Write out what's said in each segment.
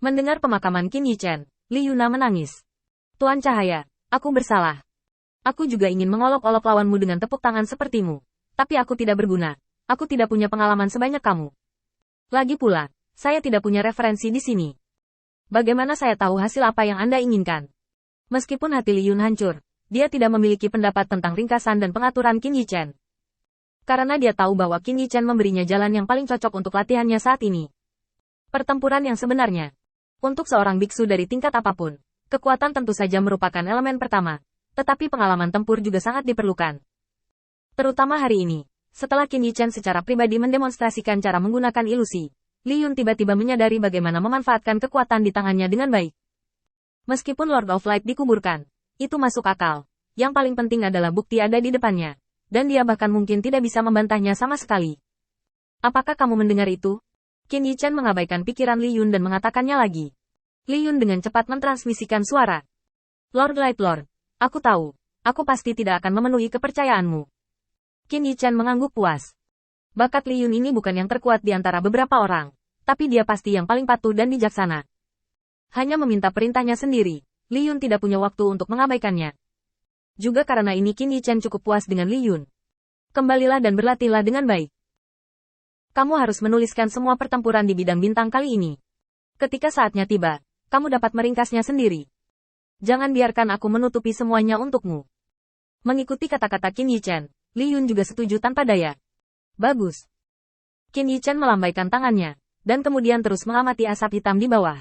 Mendengar pemakaman Qin Yichen, Li Yuna menangis. Tuan Cahaya, aku bersalah. Aku juga ingin mengolok-olok lawanmu dengan tepuk tangan sepertimu. Tapi aku tidak berguna. Aku tidak punya pengalaman sebanyak kamu. Lagi pula, saya tidak punya referensi di sini. Bagaimana saya tahu hasil apa yang Anda inginkan? Meskipun hati Li Yun hancur, dia tidak memiliki pendapat tentang ringkasan dan pengaturan Qin Yichen. Karena dia tahu bahwa Qin Yichen memberinya jalan yang paling cocok untuk latihannya saat ini. Pertempuran yang sebenarnya. Untuk seorang biksu dari tingkat apapun, kekuatan tentu saja merupakan elemen pertama, tetapi pengalaman tempur juga sangat diperlukan. Terutama hari ini, setelah Qin Yichen secara pribadi mendemonstrasikan cara menggunakan ilusi, Li Yun tiba-tiba menyadari bagaimana memanfaatkan kekuatan di tangannya dengan baik. Meskipun Lord of Light dikuburkan, itu masuk akal. Yang paling penting adalah bukti ada di depannya, dan dia bahkan mungkin tidak bisa membantahnya sama sekali. Apakah kamu mendengar itu? Qin Yichen mengabaikan pikiran Li Yun dan mengatakannya lagi. Li Yun dengan cepat mentransmisikan suara. Lord Light Lord, aku tahu, aku pasti tidak akan memenuhi kepercayaanmu. Qin Yichen mengangguk puas. Bakat Li Yun ini bukan yang terkuat di antara beberapa orang, tapi dia pasti yang paling patuh dan bijaksana. Hanya meminta perintahnya sendiri, Li Yun tidak punya waktu untuk mengabaikannya. Juga karena ini Qin Yichen cukup puas dengan Li Yun. Kembalilah dan berlatihlah dengan baik. Kamu harus menuliskan semua pertempuran di bidang bintang kali ini. Ketika saatnya tiba, kamu dapat meringkasnya sendiri. Jangan biarkan aku menutupi semuanya untukmu. Mengikuti kata-kata Qin Yichen, Li Yun juga setuju tanpa daya. Bagus. Qin Yichen melambaikan tangannya, dan kemudian terus mengamati asap hitam di bawah.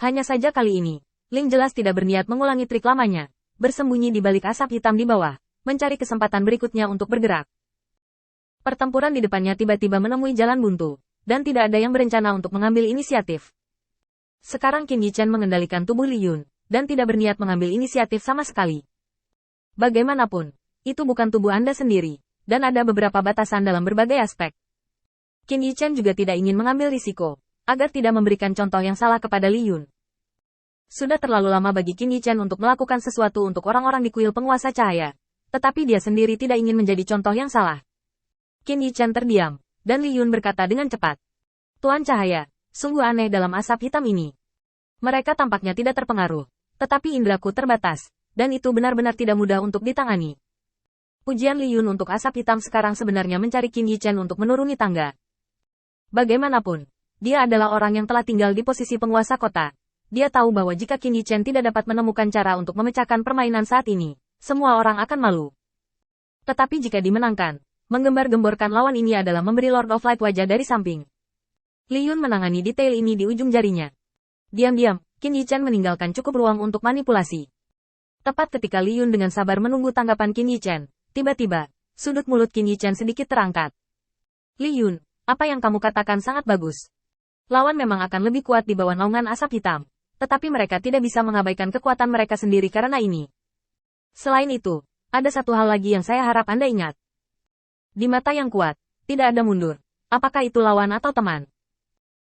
Hanya saja kali ini, Ling jelas tidak berniat mengulangi trik lamanya, bersembunyi di balik asap hitam di bawah, mencari kesempatan berikutnya untuk bergerak. Pertempuran di depannya tiba-tiba menemui jalan buntu, dan tidak ada yang berencana untuk mengambil inisiatif. Sekarang Qin Yichen mengendalikan tubuh Li Yun, dan tidak berniat mengambil inisiatif sama sekali. Bagaimanapun, itu bukan tubuh Anda sendiri, dan ada beberapa batasan dalam berbagai aspek. Qin Yichen juga tidak ingin mengambil risiko, agar tidak memberikan contoh yang salah kepada Li Yun. Sudah terlalu lama bagi Qin Yichen untuk melakukan sesuatu untuk orang-orang di kuil penguasa cahaya, tetapi dia sendiri tidak ingin menjadi contoh yang salah. Qin Yichen terdiam, dan Li Yun berkata dengan cepat. Tuan Cahaya, sungguh aneh dalam asap hitam ini. Mereka tampaknya tidak terpengaruh, tetapi indraku terbatas, dan itu benar-benar tidak mudah untuk ditangani. Pujian Li Yun untuk asap hitam sekarang sebenarnya mencari Qin Yichen untuk menuruni tangga. Bagaimanapun, dia adalah orang yang telah tinggal di posisi penguasa kota. Dia tahu bahwa jika Qin Yichen tidak dapat menemukan cara untuk memecahkan permainan saat ini, semua orang akan malu. Tetapi jika dimenangkan, menggembar-gemborkan lawan ini adalah memberi Lord of Light wajah dari samping. Li Yun menangani detail ini di ujung jarinya. Diam-diam, Qin Yichen meninggalkan cukup ruang untuk manipulasi. Tepat ketika Li Yun dengan sabar menunggu tanggapan Qin Yichen, tiba-tiba, sudut mulut Qin Yichen sedikit terangkat. Li Yun, apa yang kamu katakan sangat bagus. Lawan memang akan lebih kuat di bawah naungan asap hitam, tetapi mereka tidak bisa mengabaikan kekuatan mereka sendiri karena ini. Selain itu, ada satu hal lagi yang saya harap Anda ingat. Di mata yang kuat, tidak ada mundur. Apakah itu lawan atau teman?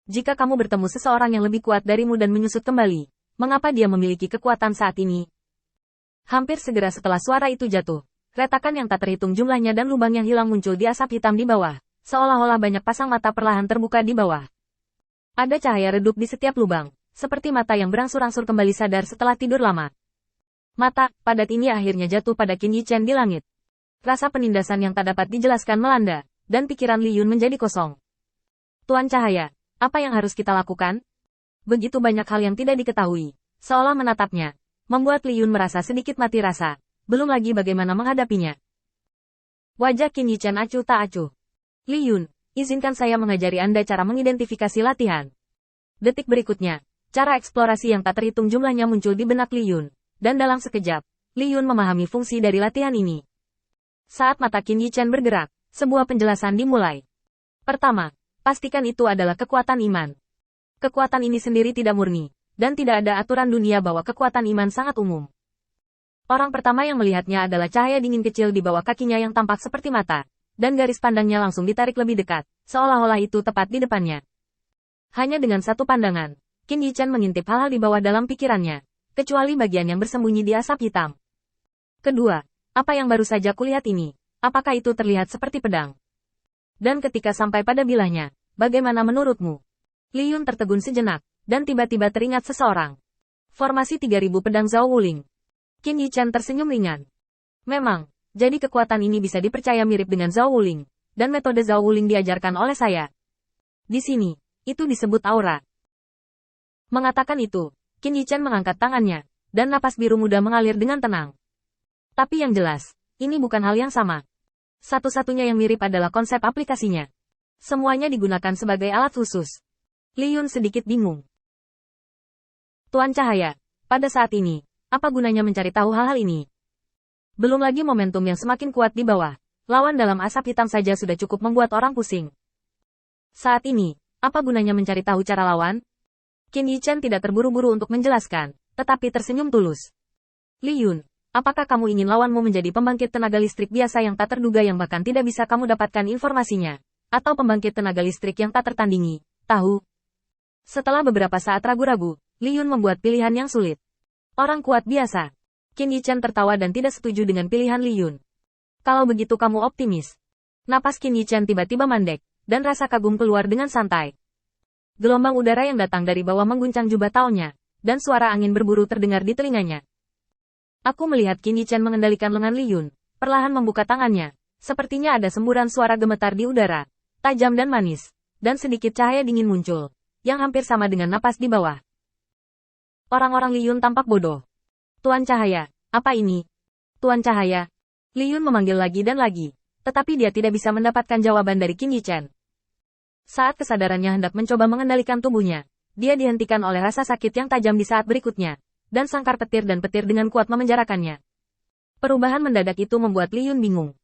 Jika kamu bertemu seseorang yang lebih kuat darimu dan menyusut kembali, mengapa dia memiliki kekuatan saat ini? Hampir segera setelah suara itu jatuh, retakan yang tak terhitung jumlahnya dan lubang yang hilang muncul di asap hitam di bawah, seolah-olah banyak pasang mata perlahan terbuka di bawah. Ada cahaya redup di setiap lubang, seperti mata yang berangsur-angsur kembali sadar setelah tidur lama. Mata padat ini akhirnya jatuh pada Qin Yichen di langit. Rasa penindasan yang tak dapat dijelaskan melanda, dan pikiran Li Yun menjadi kosong. Tuan Cahaya, apa yang harus kita lakukan? Begitu banyak hal yang tidak diketahui, seolah menatapnya, membuat Li Yun merasa sedikit mati rasa, belum lagi bagaimana menghadapinya. Wajah Qin Yichen acuh tak acuh. Li Yun, izinkan saya mengajari Anda cara mengidentifikasi latihan. Detik berikutnya, cara eksplorasi yang tak terhitung jumlahnya muncul di benak Li Yun, dan dalam sekejap, Li Yun memahami fungsi dari latihan ini. Saat mata Qin Yichen bergerak, sebuah penjelasan dimulai. Pertama, pastikan itu adalah kekuatan iman. Kekuatan ini sendiri tidak murni, dan tidak ada aturan dunia bahwa kekuatan iman sangat umum. Orang pertama yang melihatnya adalah cahaya dingin kecil di bawah kakinya yang tampak seperti mata, dan garis pandangnya langsung ditarik lebih dekat, seolah-olah itu tepat di depannya. Hanya dengan satu pandangan, Qin Yichen mengintip hal-hal di bawah dalam pikirannya, kecuali bagian yang bersembunyi di asap hitam. Kedua, apa yang baru saja kulihat ini? Apakah itu terlihat seperti pedang? Dan ketika sampai pada bilahnya, bagaimana menurutmu? Li Yun tertegun sejenak, dan tiba-tiba teringat seseorang. Formasi 3000 pedang Zhao Wuling. Qin Yichan tersenyum ringan. Memang, jadi kekuatan ini bisa dipercaya mirip dengan Zhao Wuling, dan metode Zhao Wuling diajarkan oleh saya. Di sini, itu disebut aura. Mengatakan itu, Qin Yichan mengangkat tangannya, dan napas biru muda mengalir dengan tenang. Tapi yang jelas, ini bukan hal yang sama. Satu-satunya yang mirip adalah konsep aplikasinya. Semuanya digunakan sebagai alat khusus. Li Yun sedikit bingung. Tuan Cahaya, pada saat ini, apa gunanya mencari tahu hal-hal ini? Belum lagi momentum yang semakin kuat di bawah. Lawan dalam asap hitam saja sudah cukup membuat orang pusing. Saat ini, apa gunanya mencari tahu cara lawan? Qin Yichan tidak terburu-buru untuk menjelaskan, tetapi tersenyum tulus. Li Yun, apakah kamu ingin lawanmu menjadi pembangkit tenaga listrik biasa yang tak terduga yang bahkan tidak bisa kamu dapatkan informasinya? Atau pembangkit tenaga listrik yang tak tertandingi, tahu? Setelah beberapa saat ragu-ragu, Li Yun membuat pilihan yang sulit. Orang kuat biasa. Qin Yichan tertawa dan tidak setuju dengan pilihan Li Yun. Kalau begitu kamu optimis. Napas Qin Yichan tiba-tiba mandek, dan rasa kagum keluar dengan santai. Gelombang udara yang datang dari bawah mengguncang jubah taonya, dan suara angin berburu terdengar di telinganya. Aku melihat Qin Yichan mengendalikan lengan Li Yun, perlahan membuka tangannya. Sepertinya ada semburan suara gemetar di udara, tajam dan manis, dan sedikit cahaya dingin muncul, yang hampir sama dengan napas di bawah. Orang-orang Li Yun tampak bodoh. Tuan Cahaya, apa ini? Tuan Cahaya. Li Yun memanggil lagi dan lagi, tetapi dia tidak bisa mendapatkan jawaban dari Qin Yichan. Saat kesadarannya hendak mencoba mengendalikan tubuhnya, dia dihentikan oleh rasa sakit yang tajam di saat berikutnya, dan sangkar petir dan petir dengan kuat memenjarakannya. Perubahan mendadak itu membuat Li Yun bingung.